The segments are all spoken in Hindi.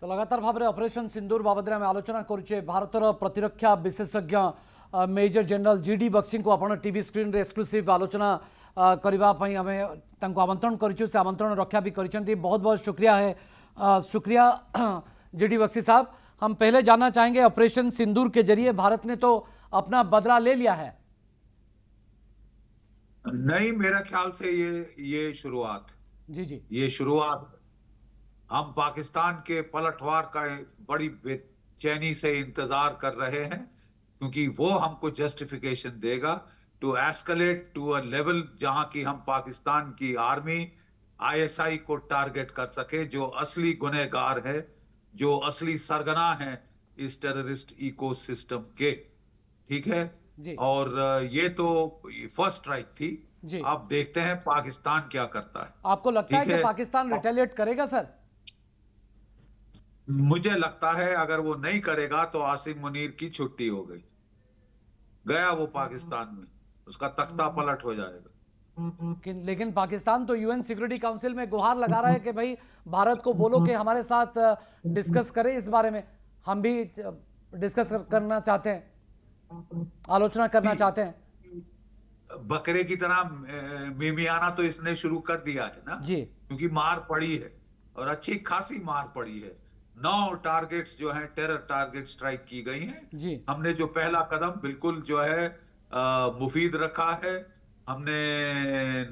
तो लगातार भाव में ऑपरेशन सिंदूर बाबद आम आलोचना करुचे भारतर प्रतिरक्षा विशेषज्ञ मेजर जनरल जीडी बक्सी को आप टीवी स्क्रीन रे एक्सक्लूसिव आलोचना करने आम आमंत्रण करूँ से आमंत्रण रक्षा भी कर बहुत बहुत शुक्रिया है शुक्रिया जीडी बक्सी साहब। हम पहले जानना चाहेंगे ऑपरेशन सिंदूर के जरिए भारत ने तो अपना बदला ले लिया है। नहीं, मेरा ख्याल से ये शुरुआत जी ये शुरुआत हम पाकिस्तान के पलटवार का बड़ी बेचैनी से इंतजार कर रहे हैं, क्योंकि वो हमको जस्टिफिकेशन देगा to escalate to a level जहां की हम पाकिस्तान की आर्मी आईएसआई को टारगेट कर सके, जो असली गुनहगार है, जो असली सरगना है इस टेररिस्ट इकोसिस्टम के। ठीक है जी और ये तो फर्स्ट स्ट्राइक थी। जी। आप देखते हैं पाकिस्तान क्या करता है। आपको लगता है ठीक कि है, पाकिस्तान रिटेलिएट करेगा सर? मुझे लगता है अगर वो नहीं करेगा तो आसिम मुनीर की छुट्टी हो गई, गया वो पाकिस्तान में, उसका तख्ता पलट हो जाएगा। लेकिन पाकिस्तान तो यूएन सिक्योरिटी काउंसिल में गुहार लगा रहा है कि भाई भारत को बोलो कि हमारे साथ डिस्कस करें इस बारे में, हम भी डिस्कस करना चाहते हैं, आलोचना करना चाहते हैं। बकरे की तरह मिमियाना तो इसने शुरू कर दिया है ना जी क्योंकि मार पड़ी है और अच्छी खासी मार पड़ी है। 9 टारगेट्स जो हैं टेरर टारगेट स्ट्राइक की गई हैं। जी हमने जो पहला कदम बिल्कुल जो है मुफीद रखा है। हमने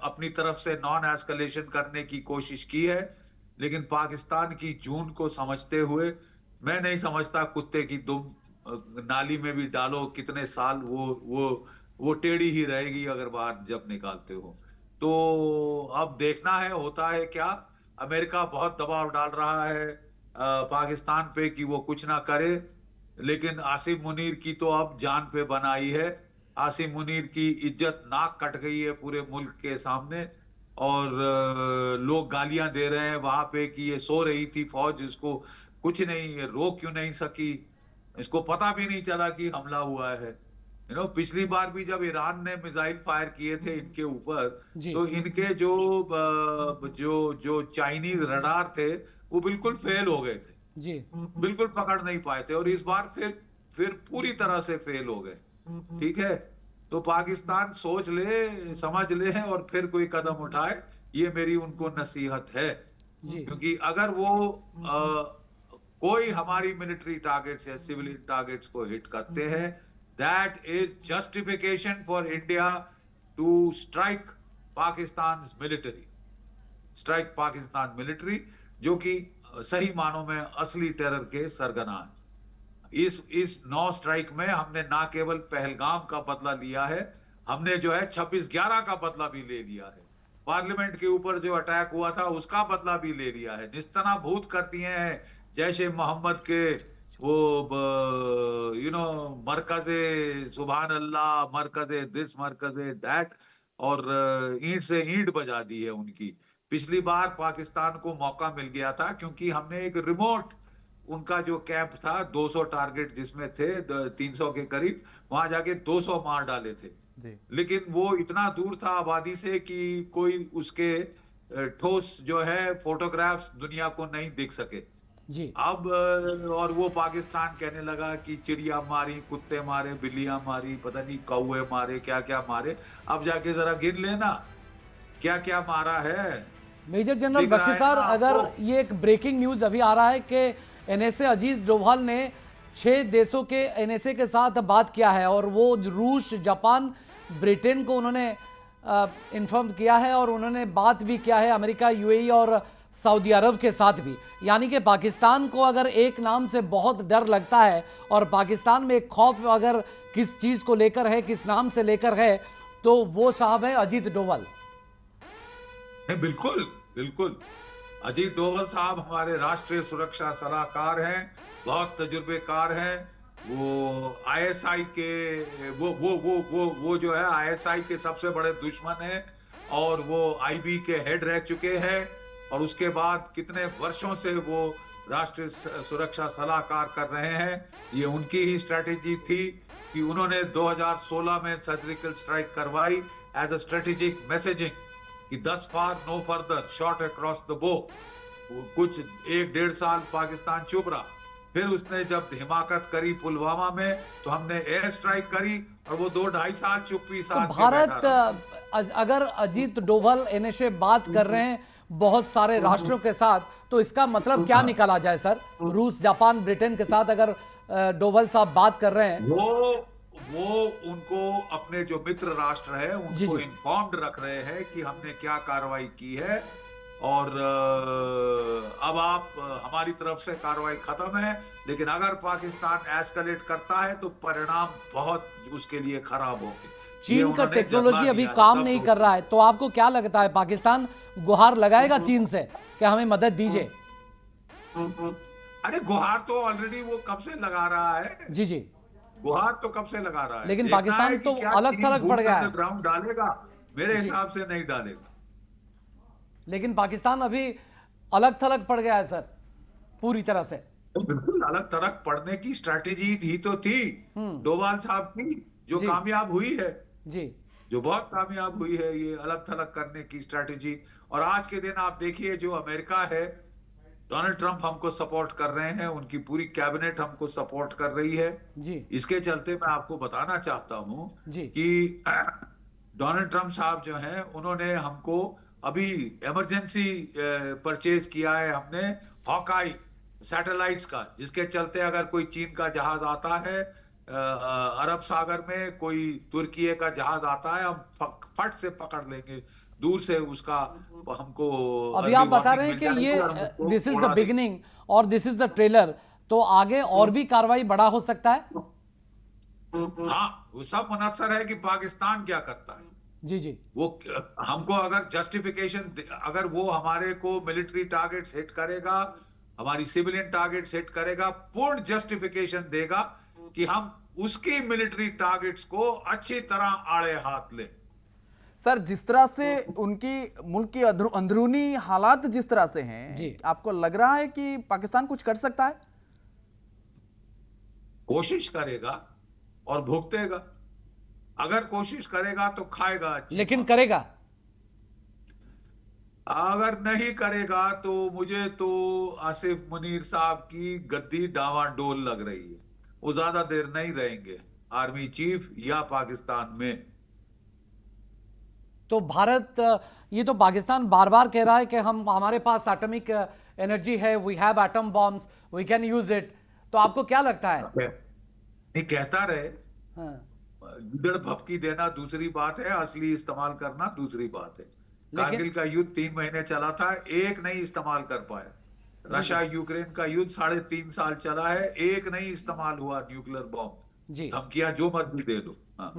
अपनी तरफ से नॉन एस्केलेशन करने की कोशिश की है, लेकिन पाकिस्तान की जून को समझते हुए मैं नहीं समझता कुत्ते की दुम नाली में भी डालो कितने साल वो टेढ़ी ही रहेगी अगर बाहर जब निकालते हो। तो अब देखना है होता है क्या। अमेरिका बहुत दबाव डाल रहा है पाकिस्तान पे कि वो कुछ ना करे, लेकिन आसिम मुनीर की तो अब जान पे बनाई है। आसिम मुनीर की इज्जत नाक कट गई है पूरे मुल्क के सामने और लोग गालियां दे रहे हैं वहां पे कि ये सो रही थी फौज, इसको कुछ नहीं, ये रोक क्यों नहीं सकी, इसको पता भी नहीं चला कि हमला हुआ है। पिछली बार भी जब ईरान ने मिसाइल फायर किए थे इनके ऊपर, जी तो इनके जो चाइनीज रडार थे वो बिल्कुल फेल हो गए थे, जी बिल्कुल पकड़ नहीं पाए थे, और इस बार फिर पूरी तरह से फेल हो गए। ठीक है, तो पाकिस्तान सोच ले, समझ ले और फिर कोई कदम उठाए, ये मेरी उनको नसीहत है। जी क्योंकि अगर वो कोई हमारी मिलिट्री टारगेट्स या सिविलियन टारगेट्स को हिट करते हैं, that is justification for India to strike Pakistan military, strike Pakistan military, जो कि सही मानों में असली टेरर के सरगना है। इस 9 स्ट्राइक में हमने ना केवल पहलगाम का बदला लिया है, हमने जो है 26/11 का बदला भी ले लिया है। पार्लियामेंट के ऊपर जो अटैक हुआ था उसका बदला भी ले लिया है। निस्तनाबूत कर दिए हैं जैश ए मोहम्मद के वो मरकजे सुभान अल्लाह, मरकजे दिस, मरकजे दैट, और ईंट से ईंट बजा दी है उनकी। पिछली बार पाकिस्तान को मौका मिल गया था क्योंकि हमने एक रिमोट, उनका जो कैंप था 200 टारगेट जिसमें थे 300 के करीब, वहां जाके 200 मार डाले थे। जी लेकिन वो इतना दूर था आबादी से कि कोई उसके ठोस जो है फोटोग्राफ्स दुनिया को नहीं दिख सके। जी अब और वो पाकिस्तान कहने लगा कि चिड़िया मारी, कुत्ते मारे, बिल्लियां मारी, पता नहीं कौवे मारे, क्या क्या मारे। अब जाके जरा गिन लेना क्या क्या मारा है। मेजर जनरल दिख रहा बख्शी है सर, ना अगर आपको? ये एक ब्रेकिंग न्यूज अभी आ रहा है कि एनएसए अजीत डोभाल ने 6 देशों के एनएसए के साथ बात किया है और वो रूस, जापान, ब्रिटेन को उन्होंने इन्फॉर्म किया है और उन्होंने बात भी किया है अमेरिका, यूएई और सऊदी अरब के साथ भी। यानी कि पाकिस्तान को अगर एक नाम से बहुत डर लगता है और पाकिस्तान में एक खौफ अगर किस चीज़ को लेकर है, किस नाम से लेकर है, तो वो साहब है अजीत डोभाल। बिल्कुल बिल्कुल। अजीत डोभाल साहब हमारे राष्ट्रीय सुरक्षा सलाहकार हैं, बहुत तजुर्बेकार हैं। वो आईएसआई के वो जो है आईएसआई के सबसे बड़े दुश्मन हैं, और वो आईबी के हेड रह चुके हैं, और उसके बाद कितने वर्षों से वो राष्ट्रीय सुरक्षा सलाहकार कर रहे हैं। ये उनकी ही स्ट्रेटेजी थी कि उन्होंने 2016 में सर्जिकल स्ट्राइक करवाई एज अ स्ट्रेटेजिक मैसेजिंग कि 10 far no further, shot across the bow. कुछ 1-1.5 साल पाकिस्तान चुप रहा। फिर उसने जब हिमाकत करी पुलवामा में तो हमने एयर स्ट्राइक करी और वो 2-2.5 साल चुप्पी तो साध के भारत बैठा रहा। अगर अजीत डोभाल एनएसए बात कर रहे हैं बहुत सारे राष्ट्रों के साथ, तो इसका मतलब क्या निकाला जाए सर? रूस, जापान, ब्रिटेन के साथ अगर डोभाल साहब बात कर रहे हैं, वो उनको अपने जो मित्र राष्ट्र है जी उनको जी इन्फॉर्म्ड रख रहे हैं कि हमने क्या कार्रवाई की है और अब आप हमारी तरफ से कार्रवाई खत्म है। लेकिन अगर पाकिस्तान एस्केलेट करता है तो परिणाम बहुत उसके लिए खराब होंगे। ये चीन का उन्होंने टेक्नोलॉजी जतला अभी दिया है काम सब नहीं लोग। कर रहा है, तो आपको क्या लगता है पाकिस्तान गुहार लगाएगा चीन से कि हमें मदद दीजिए? अरे गुहार तो ऑलरेडी वो कब से लगा रहा है। जी जी, गुहार तो कब से लगा रहा है। लेकिन देखना है पाकिस्तान कि तो क्या अलग चीन थलग पड़ बूट्स गया ऑन है। द ग्राउंड डालेगा। मेरे जी, हिसाब से नहीं डालेगा। लेकिन पाकिस्तान अभी अलग थलग पड़ गया है सर, पूरी तरह से। तो बिल्कुल अलग तरफ पढ़ने की स्ट्रैटेजी ही तो थी डोभाल साहब की, जो जी कामयाब हुई है, जी जो बहुत कामयाब हुई है ये अलग थलग करने की स्ट्रैटेजी। और आज के दिन आप देखिए जो अमेरिका है, डोनाल्ड ट्रंप हमको सपोर्ट कर रहे हैं, उनकी पूरी कैबिनेट हमको सपोर्ट कर रही है। जी इसके चलते मैं आपको बताना चाहता हूं जी कि डोनाल्ड ट्रंप साहब जो हैं उन्होंने हमको अभी इमरजेंसी परचेज किया है हमने हॉकाई सैटेलाइट्स का, जिसके चलते अगर कोई चीन का जहाज आता है अरब सागर में, कोई तुर्की का जहाज आता है, हम फट से पकड़ लेंगे दूर से उसका, हमको अभी अर्ली आप बता रहे वार्निंग हैं मिल कि जाएगी ये और हम उसको दिस इज द उड़ा देंगे। बिगिनिंग और दिस इज द ट्रेलर, तो आगे और भी कार्रवाई बड़ा हो सकता है। हाँ, वो सब मुनस्सर है कि पाकिस्तान क्या करता है। जी जी वो हमको अगर जस्टिफिकेशन, अगर वो हमारे को मिलिट्री टारगेट्स हिट करेगा, हमारी सिविलियन टारगेट्स हिट करेगा, पूर्ण जस्टिफिकेशन देगा कि हम उसकी मिलिट्री टारगेट्स को अच्छी तरह आड़े हाथ लें। सर, जिस तरह से उनकी मुल्क की अंदरूनी हालात जिस तरह से हैं, जी। आपको लग रहा है कि पाकिस्तान कुछ कर सकता है? कोशिश करेगा और भुगतेगा। अगर कोशिश करेगा तो खाएगा अच्छी लेकिन मार। करेगा? अगर नहीं करेगा तो मुझे तो आसिफ मुनीर साहब की गद्दी डावाडोल लग रही है। वो ज्यादा देर नहीं रहेंगे आर्मी चीफ या पाकिस्तान में। तो भारत, ये तो पाकिस्तान बार बार कह रहा है कि हमारे पास एटॉमिक एनर्जी है, we have atom bombs, we can use it. तो आपको क्या लगता है? नहीं, कहता रहे, हाँ, गिदड़ भपकी देना दूसरी बात है, असली इस्तेमाल करना दूसरी बात है। कारगिल का युद्ध 3 महीने चला था, एक नहीं इस्तेमाल कर पाया। रशिया यूक्रेन का युद्ध 3.5 साल चला है, एक नहीं इस्तेमाल हुआ न्यूक्लियर बॉम्ब। जी धमकियां जो मर्जी दे दो। हाँ।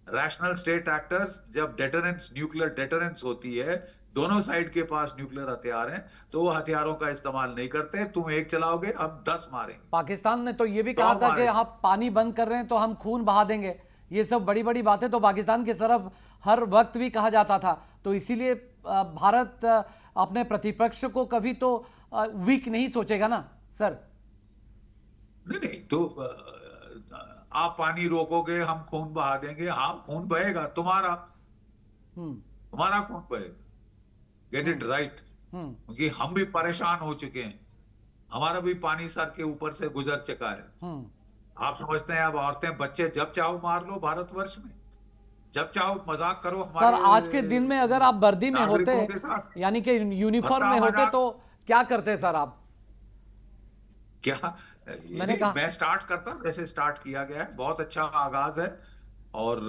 रैशनल स्टेट एक्टर्स, जब डेटरेंस, न्यूक्लियर डेटरेंस होती है, दोनों साइड के पास न्यूक्लियर हथियार हैं, तो वो हथियारों का इस्तेमाल नहीं करते। तुम एक चलाओगे, हम 10 मारेंगे। पाकिस्तान ने तो ये भी कहा था कि आप पानी बंद कर रहे हैं तो हम खून बहा देंगे। ये सब बड़ी बड़ी बातें तो पाकिस्तान की तरफ हर वक्त भी कहा जाता था। तो इसीलिए भारत अपने प्रतिपक्ष को कभी तो वीक नहीं सोचेगा ना सर। नहीं तो आप पानी रोकोगे, हम खून बहा देंगे। हाँ, खून बहेगा तुम्हारा, तुम्हारा खून बहेगा। Get it right. क्योंकि हम भी परेशान हो चुके हैं, हमारा भी पानी सर के ऊपर से गुजर चुका है। आप समझते हैं अब औरतें बच्चे जब चाहो मार लो भारतवर्ष में, जब चाहो मजाक करो सर आज के दिन में अगर आप वर्दी में होते, नागरिकों के साथ। यानी कि यूनिफॉर्म में होते, तो क्या करते सर आप? क्या मैंने कहा मैं स्टार्ट करता, वैसे स्टार्ट किया गया है, बहुत अच्छा आगाज है। और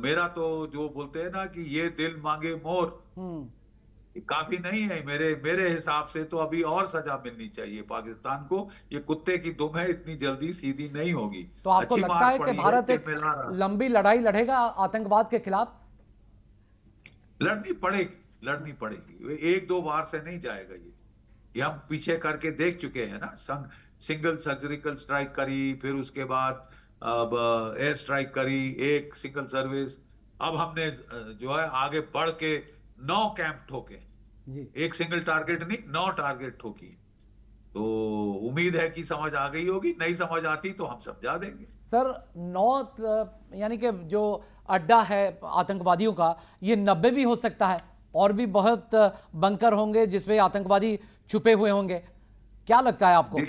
मेरा तो जो बोलते हैं ना कि ये दिल मांगे मोर, काफी नहीं है मेरे हिसाब से। तो अभी और सजा मिलनी चाहिए पाकिस्तान को। ये कुत्ते की दुम है, इतनी जल्दी सीधी नहीं होगी। तो आपको अच्छी लगता मार है कि पड़ी भारत है, एक मिला रहा। लंबी लड़ाई लड़ेगा आतंकवाद के खिलाफ? लड़नी पड़ेगी। 1-2 बार से नहीं जाएगा ये हम पीछे करके देख चुके हैं ना। सिंगल सर्जिकल स्ट्राइक करी, फिर उसके बाद अब एयर स्ट्राइक करी, एक सिंगल सर्विस। अब हमने जो है आगे बढ़ के 9 कैंप ठोके जी। एक सिंगल टारगेट नहीं, 9 टारगेट ठोकी। तो उम्मीद है कि समझ आ गई होगी, नहीं समझ आती तो हम समझा देंगे। सर 9 यानी कि जो अड्डा है आतंकवादियों का, ये 90 भी हो सकता है, और भी बहुत बंकर होंगे जिसमें आतंकवादी छुपे हुए होंगे, क्या लगता है आपको?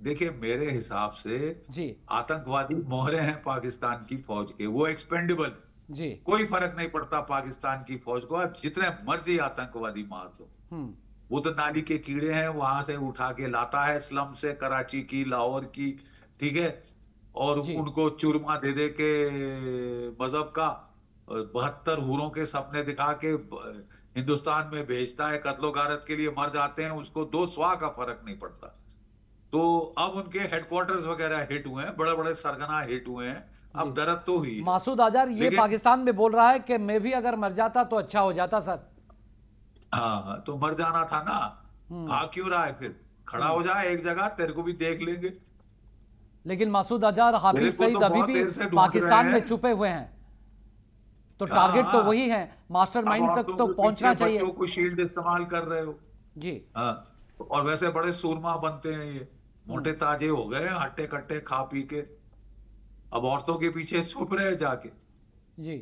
देखिए मेरे हिसाब से जी आतंकवादी मोहरे हैं पाकिस्तान की फौज के, वो एक्सपेंडेबल। जी। कोई फर्क नहीं पड़ता पाकिस्तान की फौज को, आप जितने मर्जी आतंकवादी मार दो। हम्म। वो तो नाली के कीड़े हैं, वहां से उठा के लाता है स्लम से, कराची की, लाहौर की, ठीक है। और जी उनको चूरमा दे दे के मजहब का 72 हूरों के सपने दिखा के हिंदुस्तान में भेजता है, कत्लो गारत के लिए मर जाते हैं, उसको दो स्वाह का फर्क नहीं पड़ता। तो अब उनके हेडक्वार्टर्स वगैरह हिट हुए हैं, बड़े बड़े सरगना हिट हुए हैं, जी। अब दर्द तो हुई है। मासूद अजहर ये लेकिन पाकिस्तान में बोल रहा है कि मैं भी अगर मर जाता तो अच्छा हो जाता सर। हाँ, तो मर जाना था ना, हम्म। भाग क्यों रहा है फिर? खड़ा हम्म। हो जाए एक जगह, तेरे को भी देख लेंगे। लेकिन मासूद अजहर, तेरे हाफिज को तो सईद अभी बहुत भी देर से ढूंढ रहे पाकिस्तान में हैं। छुपे हुए हैं, तो हाँ टारगेट तो हाँ, वही है, अब मास्टरमाइंड तक औरतों तो के पहुंचना पीछे चाहिए। बच्चों को शील्ड इस्तेमाल कर रहे हो। जी। हाँ, और वैसे बड़े सूरमा बनते हैं ये, हम्म। मोटे ताजे हो गए हैं, हट्टे कट्टे खा पी के, अब औरतों के पीछे छुप रहे हैं जाके। जी।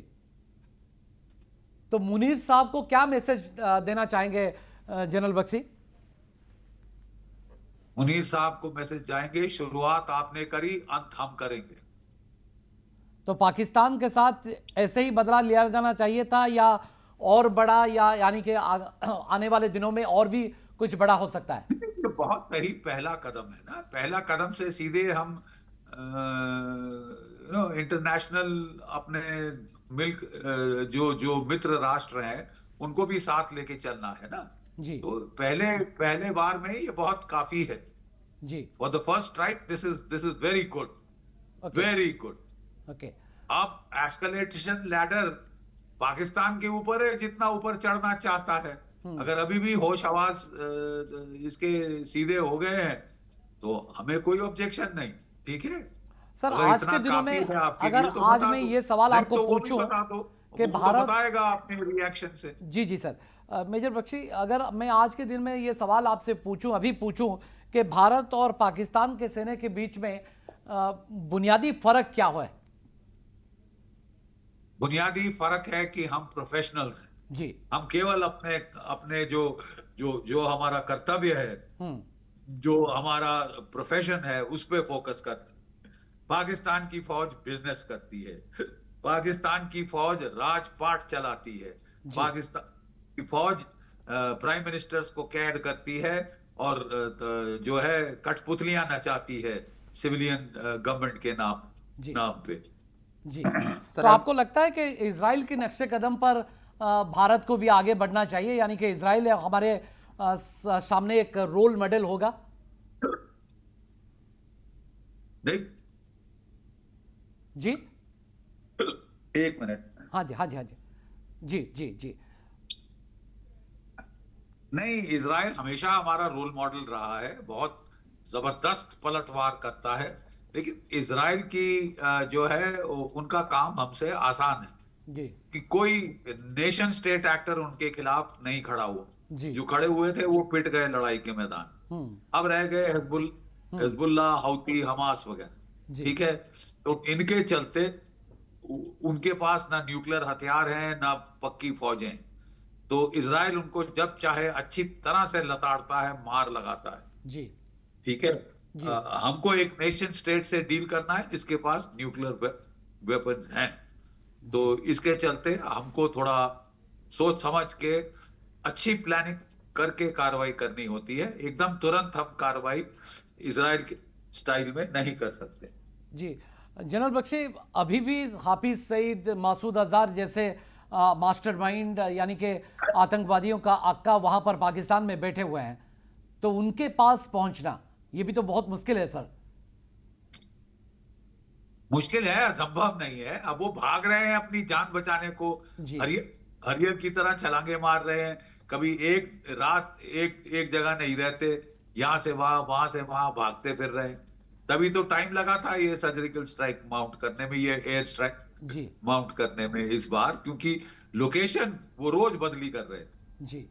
तो मुनीर साहब को क्या मैसेज देना चाहेंगे जनरल बख्शी? मुनीर साहब को मैसेज जाएंगे, शुरुआत आपने करी, अंत हम करेंगे। तो पाकिस्तान के साथ ऐसे ही बदला लिया जाना चाहिए था, या और बड़ा, या यानी कि आने वाले दिनों में और भी कुछ बड़ा हो सकता है? ये बहुत सही पहला कदम है ना, पहला कदम से सीधे हम इंटरनेशनल अपने मिल्क जो जो मित्र राष्ट्र हैं उनको भी साथ लेके चलना है ना। जी तो पहले पहले बार में ये बहुत काफी है। जी। For the first tribe this is very good, okay very good. Okay. अब एस्केलेशन लैडर पाकिस्तान के ऊपर है, जितना ऊपर चढ़ना चाहता है। अगर अभी भी होश हवास इसके सीधे हो गए हैं तो हमें कोई ऑब्जेक्शन नहीं, ठीक है। सर, अगर आज इतना के दिनों काफी में है आपके अगर लिए तो आज बता मैं दो, ये सवाल नहीं आपको तो वो भी पूछूं बता दो, कि वो तो भारत, बताएगा अपने रिएक्शन से। जी जी सर, मेजर बख्शी, अगर मैं आज के दिन में ये सवाल आपसे पूछूं, अभी पूछूं कि भारत और पाकिस्तान के सेना के बीच में बुनियादी फर्क क्या है? बुनियादी फर्क है कि हम प्रोफेशनल्स हैं। जी। हम केवल अपने अपने जो जो जो हमारा कर्तव्य है, हम्म। जो हमारा प्रोफेशन है, उस पे फोकस करते हैं। पाकिस्तान की फौज बिजनेस करती है, पाकिस्तान की फौज राजपाट चलाती है, जी पाकिस्तान की फौज प्राइम मिनिस्टर्स को कैद करती है और जो है कठपुतलियां नचाती है सिविलियन गवर्नमेंट के नाम जी नाम पे। जी। सर तो आपको लगता है कि इजराइल के नक्शे कदम पर भारत को भी आगे बढ़ना चाहिए, यानी कि इजराइल हमारे सामने एक रोल मॉडल होगा? नहीं, जी। एक मिनट। हाँ जी हाँ जी हाँ जी। जी जी जी। नहीं, इजराइल हमेशा हमारा रोल मॉडल रहा है, बहुत जबरदस्त पलटवार करता है। लेकिन इजराइल की जो है उनका काम हमसे आसान है जी कि कोई नेशन स्टेट एक्टर उनके खिलाफ नहीं खड़ा हुआ। जी। जो खड़े हुए थे वो पिट गए लड़ाई के मैदान। हम्म। अब रह गए हिजबुल्लाह, हौती, हमास वगैरह, जी ठीक है। तो इनके चलते उनके पास ना न्यूक्लियर हथियार हैं ना पक्की फौजें हैं। तो इजराइल उनको जब चाहे अच्छी तरह से लताड़ता है, मार लगाता है, जी ठीक है। जी। हमको एक नेशन स्टेट से डील करना है जिसके पास न्यूक्लियर वेपन्स हैं। तो जी इसके चलते हमको थोड़ा सोच समझ के अच्छी प्लानिंग करके कार्रवाई करनी होती है। एकदम तुरंत हम कार्रवाई इजराइल के स्टाइल में नहीं कर सकते। जी। जनरल बख्शी, अभी भी हाफिज सईद, मासूद अजहर जैसे मास्टरमाइंड, यानी कि आतंकवादियों का आका वहां पर पाकिस्तान में बैठे हुए हैं, तो उनके पास पहुंचना ये भी तो बहुत मुश्किल है सर। मुश्किल है, असंभव नहीं है। अब वो भाग रहे हैं अपनी जान बचाने को, जी हरियर हरियर की तरह छलांगे मार रहे हैं। कभी एक रात एक जगह नहीं रहते, यहां से वहां से वहां भागते फिर रहे हैं। तभी तो टाइम लगा था ये सर्जिकल स्ट्राइक माउंट करने में, ये एयर स्ट्राइक जी माउंट करने में इस बार, क्योंकि लोकेशन वो रोज बदली कर रहे हैं। जी।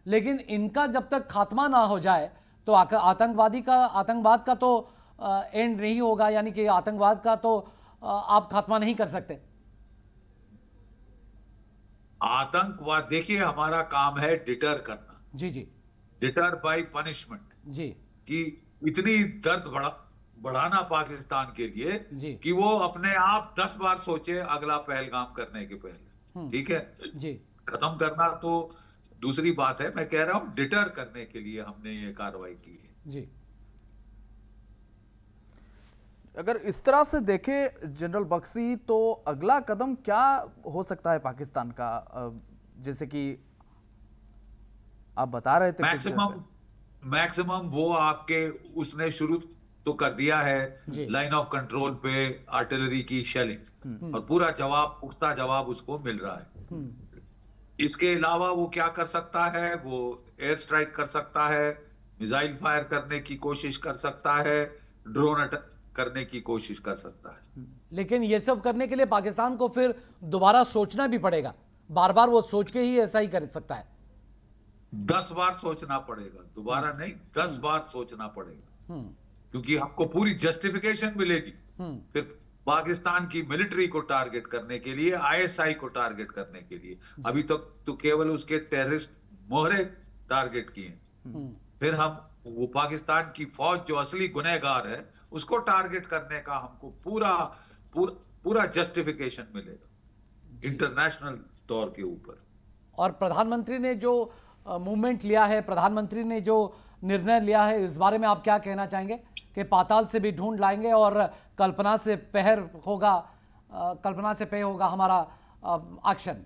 लेकिन इनका जब तक खात्मा ना हो जाए तो आतंकवाद का तो एंड नहीं होगा, यानी कि आतंकवाद का तो आप खात्मा नहीं कर सकते। आतंकवाद, देखिए हमारा काम है डिटर करना, जी जी डिटर बाय पनिशमेंट, जी कि इतनी दर्द बढ़ाना पाकिस्तान के लिए जी कि वो अपने आप 10 बार सोचे अगला पहलगाम करने के पहले। ठीक है, जी खत्म करना तो दूसरी बात है, मैं कह रहा हूं डिटर करने के लिए हमने ये कार्रवाई की है। जी। अगर इस तरह से देखें जनरल बख्शी, तो अगला कदम क्या हो सकता है पाकिस्तान का? जैसे कि आप बता रहे थे कुछ देर मैक्सिमम वो आपके उसने शुरू तो कर दिया है जी। लाइन ऑफ कंट्रोल पे आर्टिलरी की शेलिंग, और पूरा जवाब, पुख्ता जवाब उसको मिल रहा है। इसके अलावा वो क्या कर सकता है? वो एयर स्ट्राइक कर सकता है, मिसाइल फायर करने की कोशिश कर सकता है, ड्रोन अटैक करने की कोशिश कर सकता है। लेकिन ये सब करने के लिए पाकिस्तान को फिर दोबारा सोचना भी पड़ेगा, बार बार वो सोच के ही ऐसा ही कर सकता है। 10 बार सोचना पड़ेगा, दोबारा नहीं, 10 बार सोचना पड़ेगा, क्योंकि आपको पूरी जस्टिफिकेशन मिलेगी फिर पाकिस्तान की मिलिट्री को टारगेट करने के लिए, आईएसआई को टारगेट करने के लिए। अभी तक तो केवल उसके टेररिस्ट मोहरे टारगेट किए, फिर हम वो पाकिस्तान की फौज जो असली गुनहगार है उसको टारगेट करने का हमको पूरा पूरा पूरा जस्टिफिकेशन मिलेगा इंटरनेशनल तौर के ऊपर। और प्रधानमंत्री ने जो मूवमेंट लिया है, प्रधानमंत्री ने जो निर्णय लिया है, इस बारे में आप क्या कहना चाहेंगे कि पाताल से भी ढूंढ लाएंगे और कल्पना से पहर होगा, कल्पना से पह होगा हमारा एक्शन?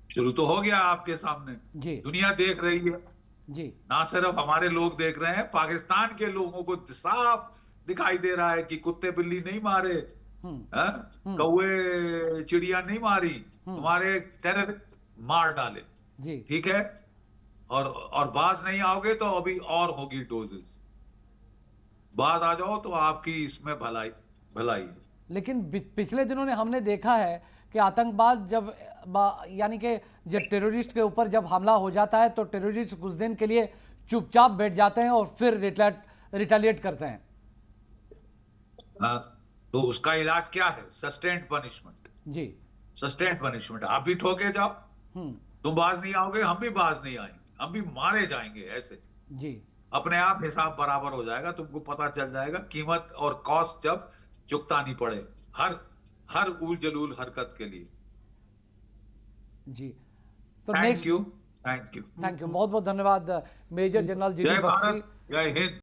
शुरू तो हो गया आपके सामने जी दुनिया देख रही है, जी ना सिर्फ हमारे लोग देख रहे हैं, पाकिस्तान के लोगों को साफ दिखाई दे रहा है कि कुत्ते बिल्ली नहीं मारे, कौवे चिड़िया नहीं मारी, तुम्हारे टेररिस्ट मार डाले। जी ठीक है, और बाज नहीं आओगे तो अभी और होगी डोजेस, बाज आ जाओ तो आपकी इसमें भलाई भलाई है। लेकिन पिछले दिनों ने हमने देखा है कि आतंकवाद जब यानी कि जब टेररिस्ट के ऊपर जब हमला हो जाता है तो टेररिस्ट कुछ दिन के लिए चुपचाप बैठ जाते हैं और फिर रिटेलिएट करते हैं। तो उसका इलाज क्या है? Sustained punishment. जी सस्टेन्ड पनिशमेंट। आप भी ठोके जाओ, तुम बाज नहीं आओगे, हम भी बाज नहीं आएंगे, हम भी मारे जाएंगे। ऐसे जी अपने आप हिसाब बराबर हो जाएगा, तुमको पता चल जाएगा कीमत और कॉस्ट जब चुकता नहीं पड़े हर उल जलूल हरकत के लिए। जी। तो थैंक यू, थैंक यू, बहुत बहुत धन्यवाद मेजर जनरल जी डी जय बख्शी। भारत, जय हिंद।